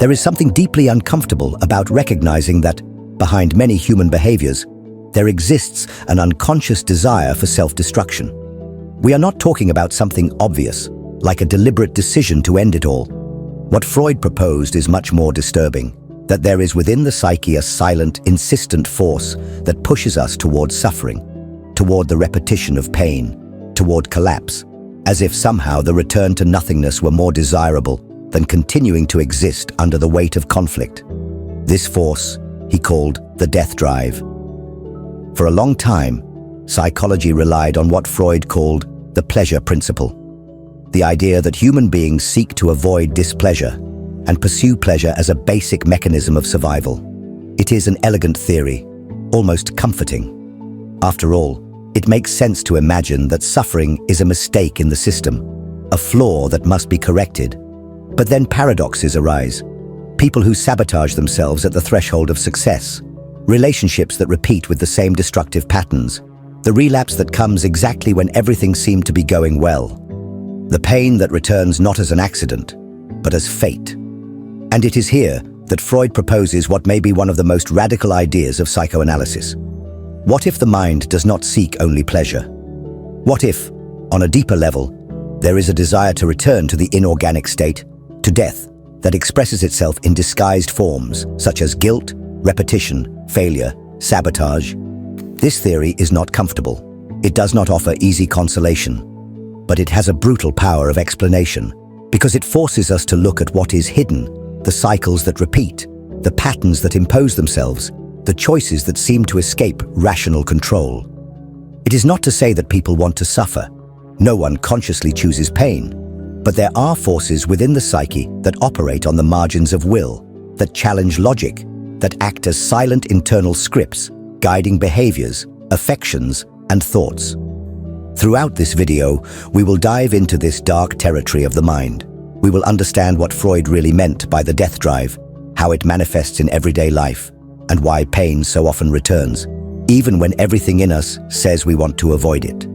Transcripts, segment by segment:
There is something deeply uncomfortable about recognizing that, behind many human behaviors, there exists an unconscious desire for self-destruction. We are not talking about something obvious, like a deliberate decision to end it all. What Freud proposed is much more disturbing, that there is within the psyche a silent, insistent force that pushes us toward suffering, toward the repetition of pain, toward collapse, as if somehow the return to nothingness were more desirable than continuing to exist under the weight of conflict. This force he called the death drive. For a long time, psychology relied on what Freud called the pleasure principle, the idea that human beings seek to avoid displeasure and pursue pleasure as a basic mechanism of survival. It is an elegant theory, almost comforting. After all, it makes sense to imagine that suffering is a mistake in the system, a flaw that must be corrected. But then paradoxes arise. People who sabotage themselves at the threshold of success, relationships that repeat with the same destructive patterns, the relapse that comes exactly when everything seemed to be going well, the pain that returns not as an accident, but as fate. And it is here that Freud proposes what may be one of the most radical ideas of psychoanalysis. What if the mind does not seek only pleasure? What if, on a deeper level, there is a desire to return to the inorganic state, to death, that expresses itself in disguised forms, such as guilt, repetition, failure, sabotage? This theory is not comfortable. It does not offer easy consolation, but it has a brutal power of explanation, because it forces us to look at what is hidden, the cycles that repeat, the patterns that impose themselves, the choices that seem to escape rational control. It is not to say that people want to suffer. No one consciously chooses pain. But there are forces within the psyche that operate on the margins of will, that challenge logic, that act as silent internal scripts, guiding behaviors, affections, and thoughts. Throughout this video, we will dive into this dark territory of the mind. We will understand what Freud really meant by the death drive, how it manifests in everyday life, and why pain so often returns, even when everything in us says we want to avoid it.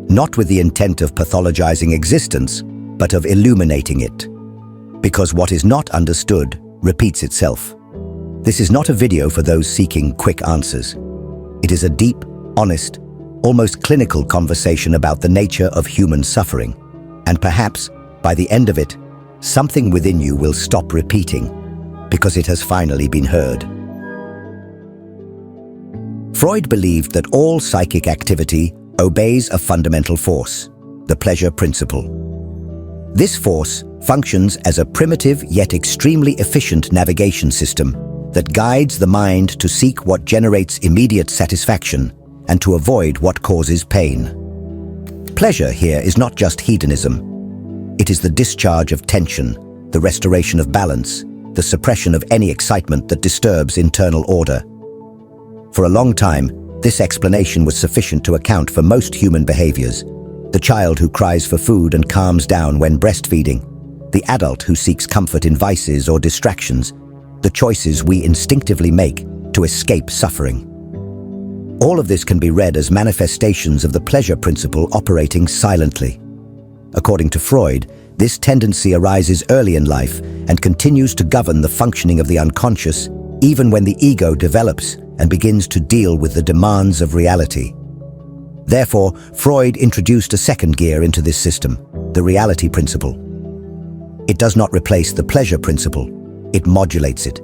Not with the intent of pathologizing existence, but of illuminating it. Because what is not understood repeats itself. This is not a video for those seeking quick answers. It is a deep, honest, almost clinical conversation about the nature of human suffering. And perhaps, by the end of it, something within you will stop repeating, because it has finally been heard. Freud believed that all psychic activity obeys a fundamental force, the pleasure principle. This force functions as a primitive yet extremely efficient navigation system that guides the mind to seek what generates immediate satisfaction and to avoid what causes pain. Pleasure here is not just hedonism. It is the discharge of tension, the restoration of balance, the suppression of any excitement that disturbs internal order. For a long time, this explanation was sufficient to account for most human behaviors. The child who cries for food and calms down when breastfeeding, the adult who seeks comfort in vices or distractions, the choices we instinctively make to escape suffering. All of this can be read as manifestations of the pleasure principle operating silently. According to Freud, this tendency arises early in life and continues to govern the functioning of the unconscious, even when the ego develops and begins to deal with the demands of reality. Therefore, Freud introduced a second gear into this system, the reality principle. It does not replace the pleasure principle, it modulates it.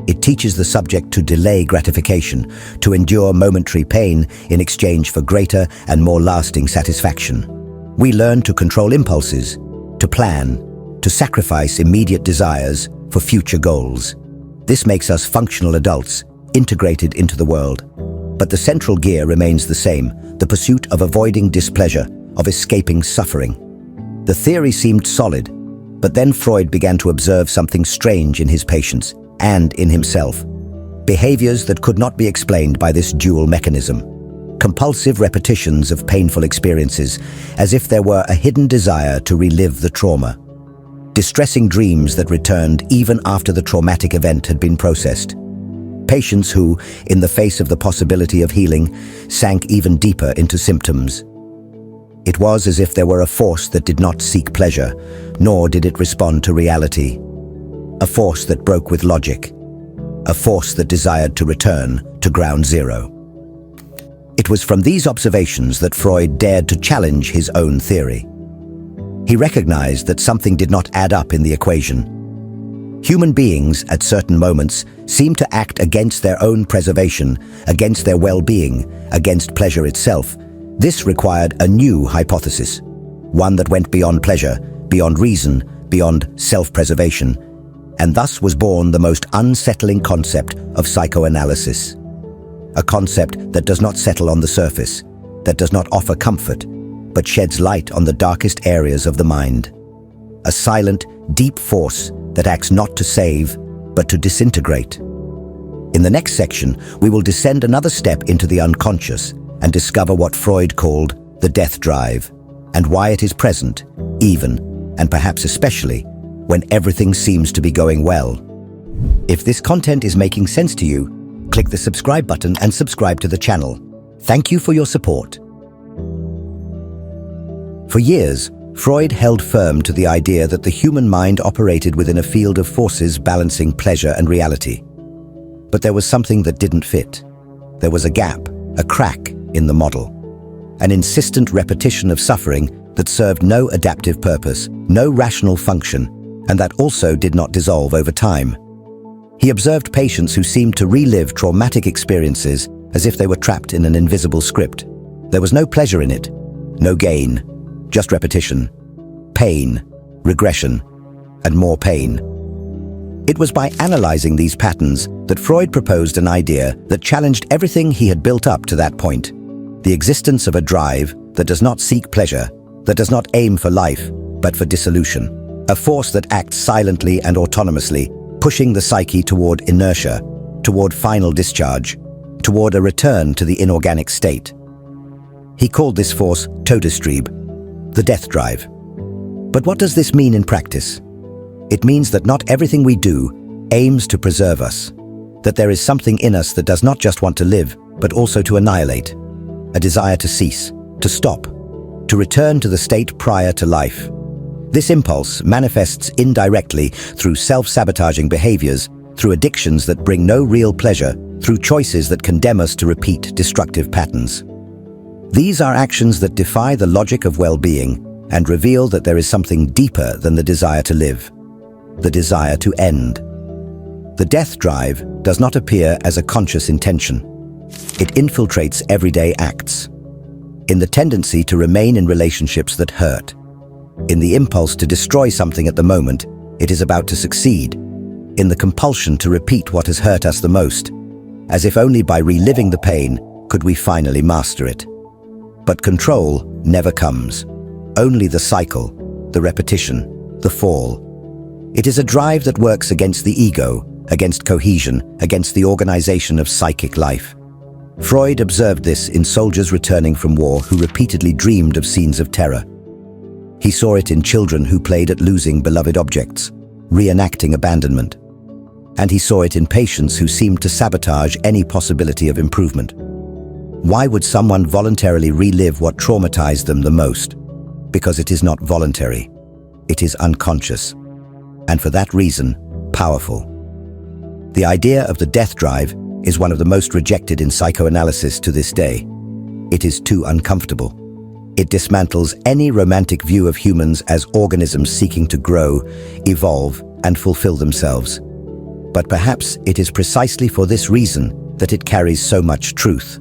It teaches the subject to delay gratification, to endure momentary pain in exchange for greater and more lasting satisfaction. We learn to control impulses, to plan, to sacrifice immediate desires for future goals. This makes us functional adults, integrated into the world. But the central gear remains the same, the pursuit of avoiding displeasure, of escaping suffering. The theory seemed solid, but then Freud began to observe something strange in his patients and in himself. Behaviors that could not be explained by this dual mechanism. Compulsive repetitions of painful experiences, as if there were a hidden desire to relive the trauma. Distressing dreams that returned even after the traumatic event had been processed. Patients who, in the face of the possibility of healing, sank even deeper into symptoms. It was as if there were a force that did not seek pleasure, nor did it respond to reality. a force that broke with logic, a force that desired to return to ground zero. It was from these observations that Freud dared to challenge his own theory. He recognized that something did not add up in the equation. Human beings, at certain moments, seem to act against their own preservation, against their well-being, against pleasure itself. This required a new hypothesis, one that went beyond pleasure, beyond reason, beyond self-preservation, and thus was born the most unsettling concept of psychoanalysis. A concept that does not settle on the surface, that does not offer comfort, but sheds light on the darkest areas of the mind. A silent, deep force that acts not to save, but to disintegrate. In the next section, we will descend another step into the unconscious and discover what Freud called the death drive, and why it is present, even, and perhaps especially, when everything seems to be going well. If this content is making sense to you, click the subscribe button and subscribe to the channel. Thank you for your support. For years, Freud held firm to the idea that the human mind operated within a field of forces balancing pleasure and reality. But there was something that didn't fit. There was a gap, a crack in the model. An insistent repetition of suffering that served no adaptive purpose, no rational function, and that also did not dissolve over time. He observed patients who seemed to relive traumatic experiences as if they were trapped in an invisible script. There was no pleasure in it, no gain, just repetition, pain, regression, and more pain. It was by analyzing these patterns that Freud proposed an idea that challenged everything he had built up to that point. The existence of a drive that does not seek pleasure, that does not aim for life, but for dissolution. A force that acts silently and autonomously, pushing the psyche toward inertia, toward final discharge, toward a return to the inorganic state. He called this force Todestrieb, the death drive. But what does this mean in practice? It means that not everything we do aims to preserve us, that there is something in us that does not just want to live, but also to annihilate, a desire to cease, to stop, to return to the state prior to life. This impulse manifests indirectly through self-sabotaging behaviors, through addictions that bring no real pleasure, through choices that condemn us to repeat destructive patterns. These are actions that defy the logic of well-being and reveal that there is something deeper than the desire to live, the desire to end. The death drive does not appear as a conscious intention. It infiltrates everyday acts, in the tendency to remain in relationships that hurt, in the impulse to destroy something at the moment it is about to succeed, in the compulsion to repeat what has hurt us the most, as if only by reliving the pain could we finally master it. But control never comes. Only the cycle, the repetition, the fall. It is a drive that works against the ego, against cohesion, against the organization of psychic life. Freud observed this in soldiers returning from war who repeatedly dreamed of scenes of terror. He saw it in children who played at losing beloved objects, reenacting abandonment. And he saw it in patients who seemed to sabotage any possibility of improvement. Why would someone voluntarily relive what traumatized them the most? Because it is not voluntary. It is unconscious. And for that reason, powerful. The idea of the death drive is one of the most rejected in psychoanalysis to this day. It is too uncomfortable. It dismantles any romantic view of humans as organisms seeking to grow, evolve, and fulfill themselves. But perhaps it is precisely for this reason that it carries so much truth.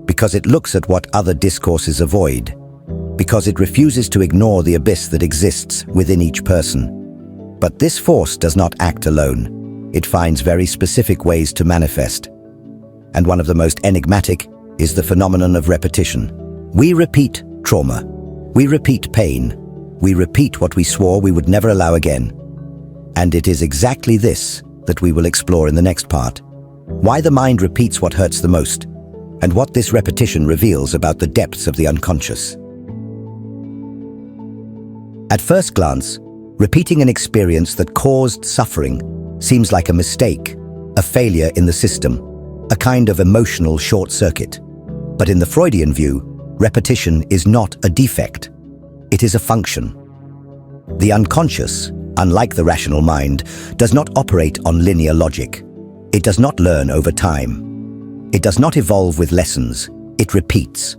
Because it looks at what other discourses avoid. Because it refuses to ignore the abyss that exists within each person. But this force does not act alone. It finds very specific ways to manifest. And one of the most enigmatic is the phenomenon of repetition. We repeat trauma. We repeat pain. We repeat what we swore we would never allow again. And it is exactly this that we will explore in the next part. Why the mind repeats what hurts the most, and what this repetition reveals about the depths of the unconscious. At first glance, repeating an experience that caused suffering seems like a mistake, a failure in the system, a kind of emotional short circuit. But in the Freudian view, repetition is not a defect. It is a function. The unconscious, unlike the rational mind, does not operate on linear logic. It does not learn over time. It does not evolve with lessons. It repeats.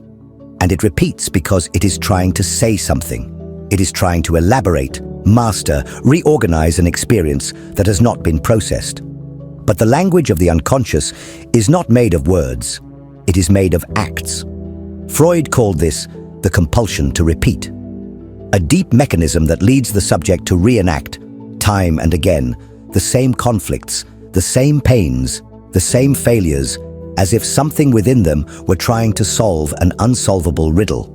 And it repeats because it is trying to say something. It is trying to elaborate, master, reorganize an experience that has not been processed. But the language of the unconscious is not made of words. It is made of acts. Freud called this the compulsion to repeat, a deep mechanism that leads the subject to reenact, time and again, the same conflicts, the same pains, the same failures, as if something within them were trying to solve an unsolvable riddle.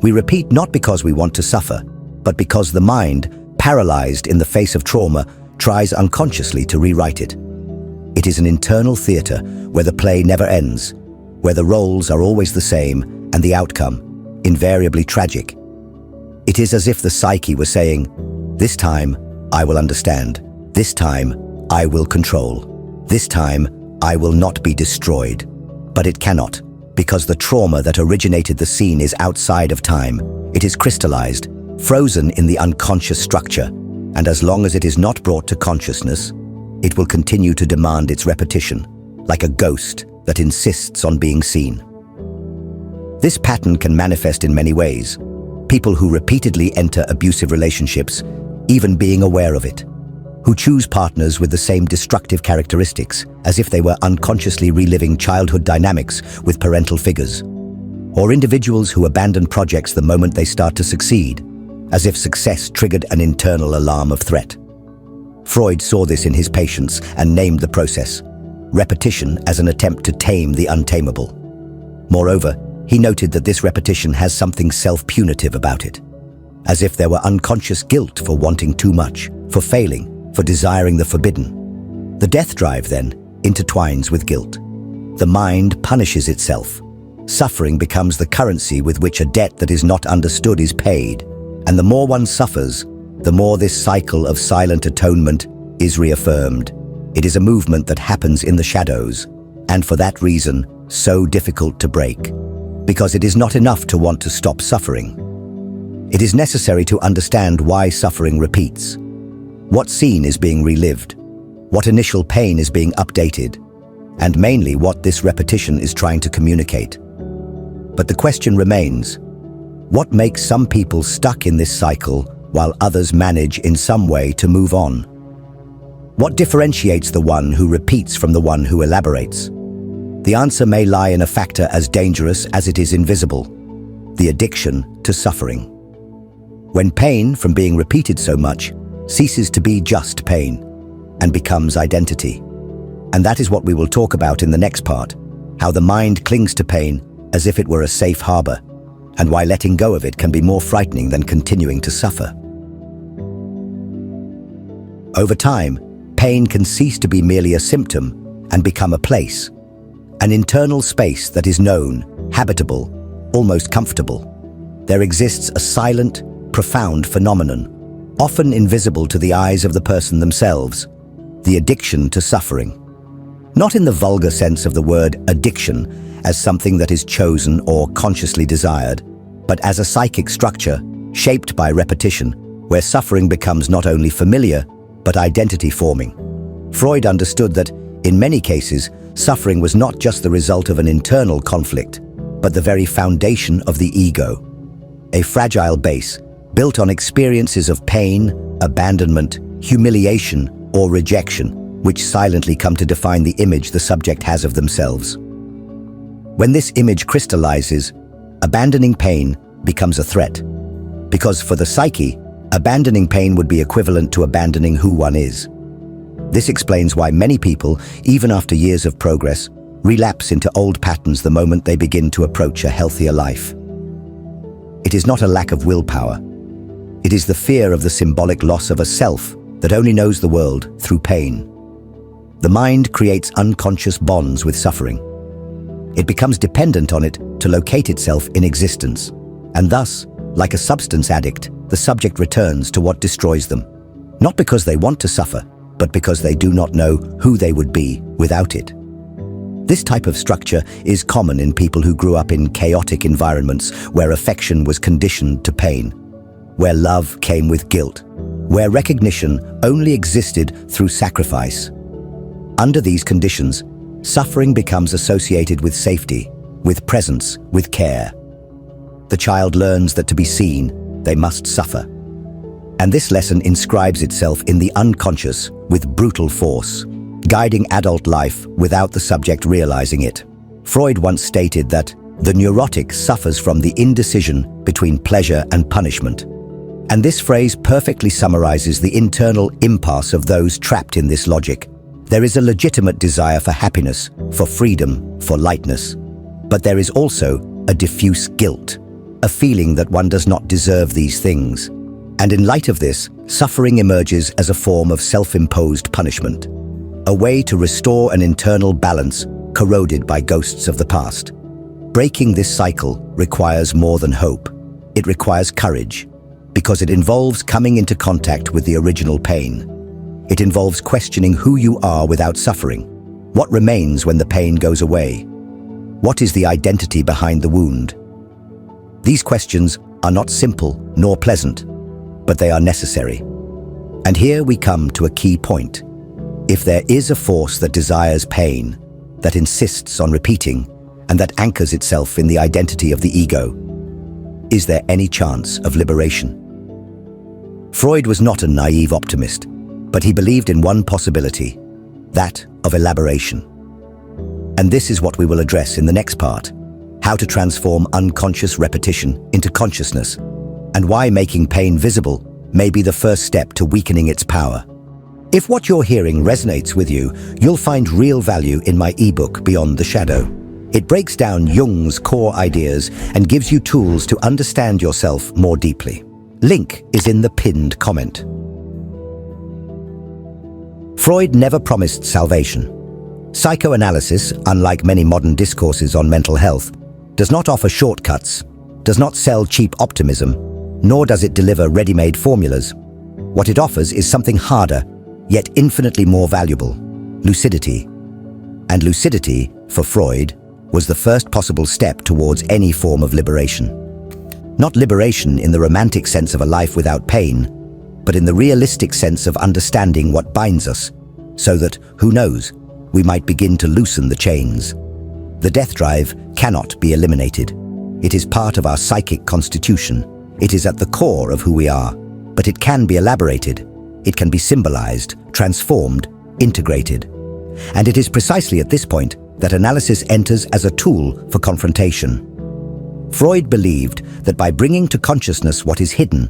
We repeat not because we want to suffer, but because the mind, paralyzed in the face of trauma, tries unconsciously to rewrite it. It is an internal theater where the play never ends, where the roles are always the same and the outcome invariably tragic. It is as if the psyche were saying, "This time I will understand. This time I will control. This time I will not be destroyed." But it cannot, because the trauma that originated the scene is outside of time. It is crystallized, frozen in the unconscious structure, and as long as it is not brought to consciousness, it will continue to demand its repetition, like a ghost that insists on being seen. This pattern can manifest in many ways. People who repeatedly enter abusive relationships, even being aware of it, who choose partners with the same destructive characteristics, as if they were unconsciously reliving childhood dynamics with parental figures, or individuals who abandon projects the moment they start to succeed, as if success triggered an internal alarm of threat. Freud saw this in his patients and named the process repetition as an attempt to tame the untamable. Moreover, he noted that this repetition has something self-punitive about it, as if there were unconscious guilt for wanting too much, for failing, for desiring the forbidden. The death drive, then, intertwines with guilt. The mind punishes itself. Suffering becomes the currency with which a debt that is not understood is paid, and the more one suffers, the more this cycle of silent atonement is reaffirmed. It is a movement that happens in the shadows, and for that reason, so difficult to break. Because it is not enough to want to stop suffering. It is necessary to understand why suffering repeats. What scene is being relived? What initial pain is being updated? And mainly what this repetition is trying to communicate. But the question remains, what makes some people stuck in this cycle while others manage in some way to move on? What differentiates the one who repeats from the one who elaborates? The answer may lie in a factor as dangerous as it is invisible: the addiction to suffering. When pain from being repeated so much ceases to be just pain and becomes identity. And that is what we will talk about in the next part, how the mind clings to pain as if it were a safe harbor, and why letting go of it can be more frightening than continuing to suffer. Over time, pain can cease to be merely a symptom and become a place, an internal space that is known, habitable, almost comfortable. There exists a silent, profound phenomenon, often invisible to the eyes of the person themselves: the addiction to suffering. Not in the vulgar sense of the word addiction as something that is chosen or consciously desired, but as a psychic structure shaped by repetition, where suffering becomes not only familiar, but identity-forming. Freud understood that, in many cases, suffering was not just the result of an internal conflict, but the very foundation of the ego. A fragile base, built on experiences of pain, abandonment, humiliation, or rejection, which silently come to define the image the subject has of themselves. When this image crystallizes, abandoning pain becomes a threat. Because for the psyche, abandoning pain would be equivalent to abandoning who one is. This explains why many people, even after years of progress, relapse into old patterns the moment they begin to approach a healthier life. It is not a lack of willpower. It is the fear of the symbolic loss of a self that only knows the world through pain. The mind creates unconscious bonds with suffering. It becomes dependent on it to locate itself in existence, and thus, like a substance addict, the subject returns to what destroys them, not because they want to suffer, but because they do not know who they would be without it. This type of structure is common in people who grew up in chaotic environments where affection was conditioned to pain, where love came with guilt, where recognition only existed through sacrifice. Under these conditions, suffering becomes associated with safety, with presence, with care. The child learns that to be seen, they must suffer. And this lesson inscribes itself in the unconscious with brutal force, guiding adult life without the subject realizing it. Freud once stated that the neurotic suffers from the indecision between pleasure and punishment. And this phrase perfectly summarizes the internal impasse of those trapped in this logic. There is a legitimate desire for happiness, for freedom, for lightness. But there is also a diffuse guilt, a feeling that one does not deserve these things. And in light of this, suffering emerges as a form of self-imposed punishment, a way to restore an internal balance corroded by ghosts of the past. Breaking this cycle requires more than hope. It requires courage, because it involves coming into contact with the original pain. It involves questioning who you are without suffering. What remains when the pain goes away? What is the identity behind the wound? These questions are not simple nor pleasant, but they are necessary. And here we come to a key point. If there is a force that desires pain, that insists on repeating, and that anchors itself in the identity of the ego, is there any chance of liberation? Freud was not a naive optimist, but he believed in one possibility, that of elaboration. And this is what we will address in the next part: how to transform unconscious repetition into consciousness, and why making pain visible may be the first step to weakening its power. If what you're hearing resonates with you, you'll find real value in my ebook, Beyond the Shadow. It breaks down Jung's core ideas and gives you tools to understand yourself more deeply. Link is in the pinned comment. Freud never promised salvation. Psychoanalysis, unlike many modern discourses on mental health, does not offer shortcuts, does not sell cheap optimism, nor does it deliver ready-made formulas. What it offers is something harder, yet infinitely more valuable: lucidity. And lucidity, for Freud, was the first possible step towards any form of liberation. Not liberation in the romantic sense of a life without pain, but in the realistic sense of understanding what binds us, so that, who knows, we might begin to loosen the chains. The death drive cannot be eliminated. It is part of our psychic constitution. It is at the core of who we are, but it can be elaborated. It can be symbolized, transformed, integrated. And it is precisely at this point that analysis enters as a tool for confrontation. Freud believed that by bringing to consciousness what is hidden,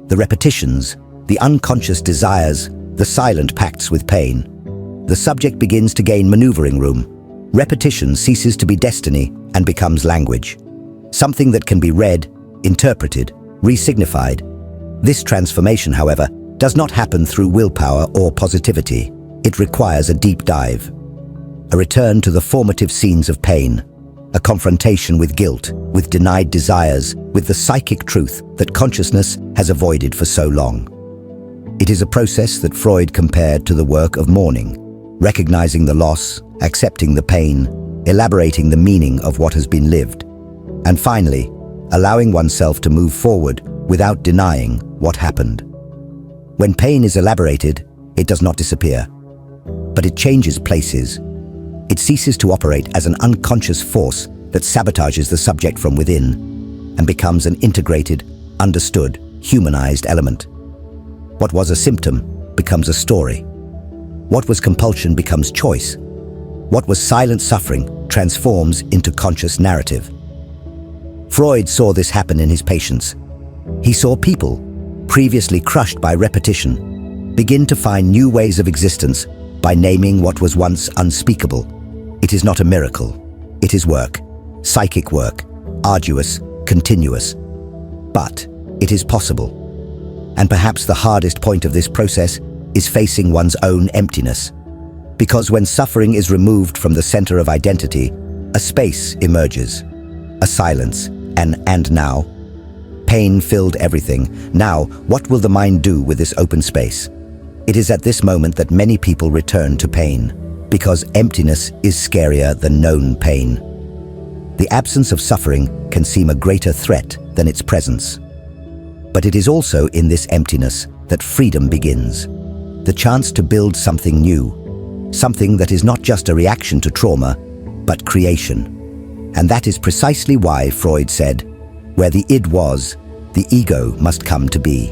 the repetitions, the unconscious desires, the silent pacts with pain, the subject begins to gain maneuvering room. Repetition ceases to be destiny and becomes language, something that can be read, interpreted, resignified. This transformation, however, does not happen through willpower or positivity. It requires a deep dive, a return to the formative scenes of pain, a confrontation with guilt, with denied desires, with the psychic truth that consciousness has avoided for so long. It is a process that Freud compared to the work of mourning, recognizing the loss, accepting the pain, elaborating the meaning of what has been lived, and finally, allowing oneself to move forward without denying what happened. When pain is elaborated, it does not disappear, but it changes places. It ceases to operate as an unconscious force that sabotages the subject from within and becomes an integrated, understood, humanized element. What was a symptom becomes a story. What was compulsion becomes choice. What was silent suffering transforms into conscious narrative. Freud saw this happen in his patients. He saw people, previously crushed by repetition, begin to find new ways of existence by naming what was once unspeakable. It is not a miracle. It is work, psychic work, arduous, continuous. But it is possible. And perhaps the hardest point of this process is facing one's own emptiness. Because when suffering is removed from the center of identity, a space emerges, a silence, and now. Pain filled everything. Now, what will the mind do with this open space? It is at this moment that many people return to pain, because emptiness is scarier than known pain. The absence of suffering can seem a greater threat than its presence. But it is also in this emptiness that freedom begins. The chance to build something new, something that is not just a reaction to trauma, but creation. And that is precisely why Freud said, where the id was, the ego must come to be.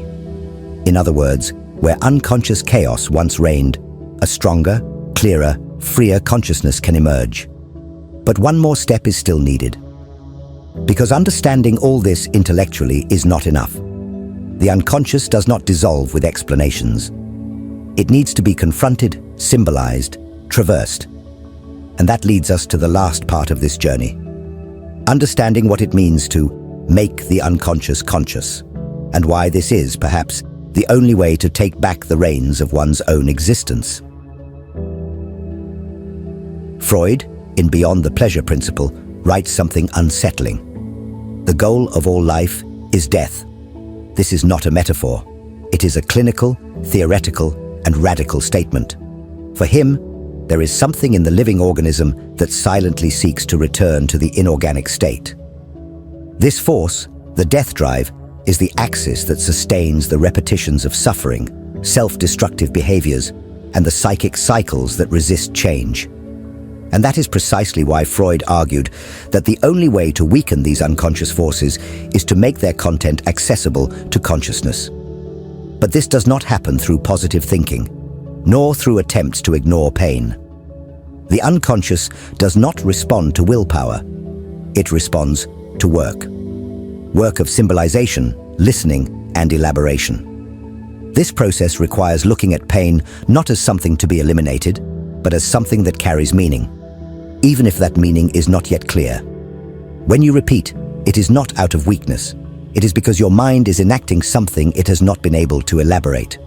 In other words, where unconscious chaos once reigned, a stronger, clearer, freer consciousness can emerge. But one more step is still needed. Because understanding all this intellectually is not enough. The unconscious does not dissolve with explanations. It needs to be confronted, symbolized, traversed. And that leads us to the last part of this journey. Understanding what it means to make the unconscious conscious, and why this is, perhaps, the only way to take back the reins of one's own existence. Freud, in Beyond the Pleasure Principle, writes something unsettling. The goal of all life is death. This is not a metaphor. It is a clinical, theoretical, and radical statement. For him, there is something in the living organism that silently seeks to return to the inorganic state. This force, the death drive, is the axis that sustains the repetitions of suffering, self-destructive behaviors, and the psychic cycles that resist change. And that is precisely why Freud argued that the only way to weaken these unconscious forces is to make their content accessible to consciousness. But this does not happen through positive thinking, nor through attempts to ignore pain. The unconscious does not respond to willpower. It responds to work. Work of symbolization, listening, and elaboration. This process requires looking at pain not as something to be eliminated, but as something that carries meaning, even if that meaning is not yet clear. When you repeat, it is not out of weakness. It is because your mind is enacting something it has not been able to elaborate.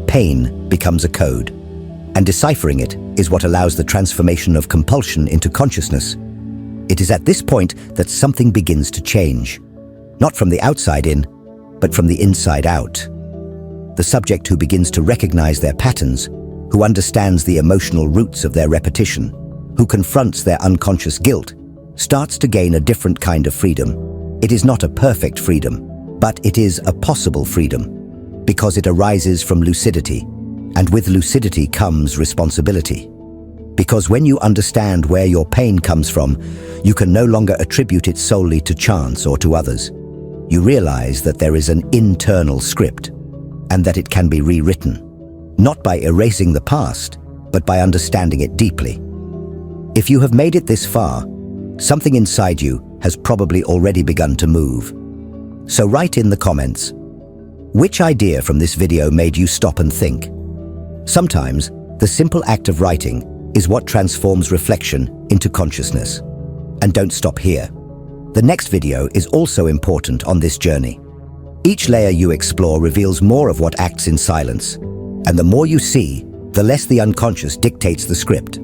Pain becomes a code, and deciphering it is what allows the transformation of compulsion into consciousness. It is at this point that something begins to change, not from the outside in, but from the inside out. The subject who begins to recognize their patterns, who understands the emotional roots of their repetition, who confronts their unconscious guilt, starts to gain a different kind of freedom. It is not a perfect freedom, but it is a possible freedom, because it arises from lucidity, and with lucidity comes responsibility. Because when you understand where your pain comes from, you can no longer attribute it solely to chance or to others. You realize that there is an internal script, and that it can be rewritten, not by erasing the past, but by understanding it deeply. If you have made it this far, something inside you has probably already begun to move. So write in the comments, which idea from this video made you stop and think? Sometimes, the simple act of writing is what transforms reflection into consciousness. And don't stop here. The next video is also important on this journey. Each layer you explore reveals more of what acts in silence, and the more you see, the less the unconscious dictates the script.